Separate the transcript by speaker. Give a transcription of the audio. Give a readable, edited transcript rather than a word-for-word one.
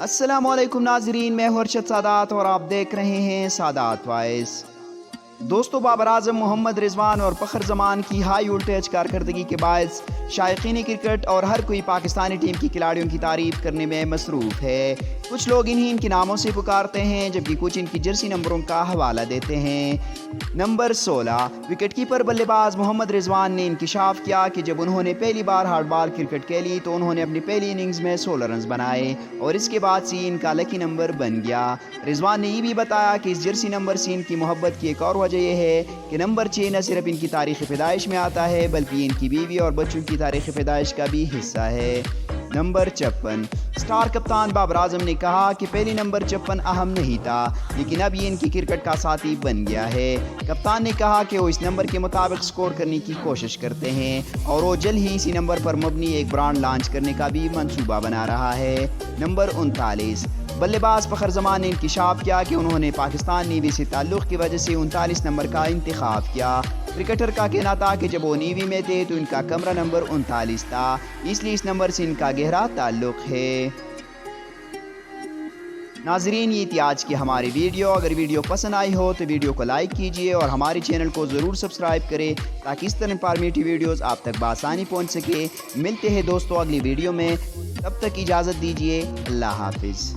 Speaker 1: السلام علیکم ناظرین، میں ہوں ارشد سادات اور آپ دیکھ رہے ہیں سادات وائس۔ دوستو، بابر اعظم محمد رضوان اور فخر زمان کی ہائی وولٹیج کارکردگی کے باعث شائقین کرکٹ اور ہر کوئی پاکستانی ٹیم کی کھلاڑیوں کی تعریف کرنے میں مصروف ہے۔ کچھ لوگ انہیں ان کے ناموں سے پکارتے ہیں جبکہ کچھ ان کی جرسی نمبروں کا حوالہ دیتے ہیں۔ نمبر 16 وکٹ کیپر بلے باز محمد رضوان نے انکشاف کیا کہ جب انہوں نے پہلی بار ہارڈ بال کرکٹ کھیلی تو انہوں نے اپنی پہلی اننگز میں 16 رنز بنائے اور اس کے بعد سے ان کا لکی نمبر بن گیا۔ رضوان نے یہ بھی بتایا کہ اس جرسی نمبر سے ان کی محبت کی ایک اور وجہ یہ ہے کہ نمبر 6 نہ صرف ان کی تاریخ پیدائش میں آتا ہے بلکہ ان کی بیوی اور بچوں کی تاریخ پیدائش کا بھی حصہ ہے۔ نمبر 56 سٹار کپتان بابر اعظم نے کہا کہ پہلی نمبر 56 اہم نہیں تھا لیکن اب یہ ان کی کرکٹ کا ساتھی بن گیا ہے۔ کپتان نے کہا کہ وہ اس نمبر کے مطابق سکور کرنے کی کوشش کرتے ہیں اور وہ جلد ہی اسی نمبر پر مبنی ایک برانڈ لانچ کرنے کا بھی منصوبہ بنا رہا ہے۔ نمبر 39 بلے باز فخر زمان نے انکشاف کیا کہ انہوں نے پاکستان نیوی سے تعلق کی وجہ سے 39 نمبر کا انتخاب کیا۔ کرکٹر کا کہنا تھا کہ جب وہ نیوی میں تھے تو ان کا کمرہ نمبر 39 تھا، اس لیے اس نمبر سے ان کا گہرا تعلق ہے۔ ناظرین، یہ تھی آج کی ہماری ویڈیو۔ اگر ویڈیو پسند آئی ہو تو ویڈیو کو لائک کیجئے اور ہمارے چینل کو ضرور سبسکرائب کریں تاکہ اس طرح انفارمیٹیو ویڈیوز آپ تک بآسانی پہنچ سکے۔ ملتے ہیں دوستو اگلی ویڈیو میں، تب تک اجازت دیجئے۔ اللہ حافظ۔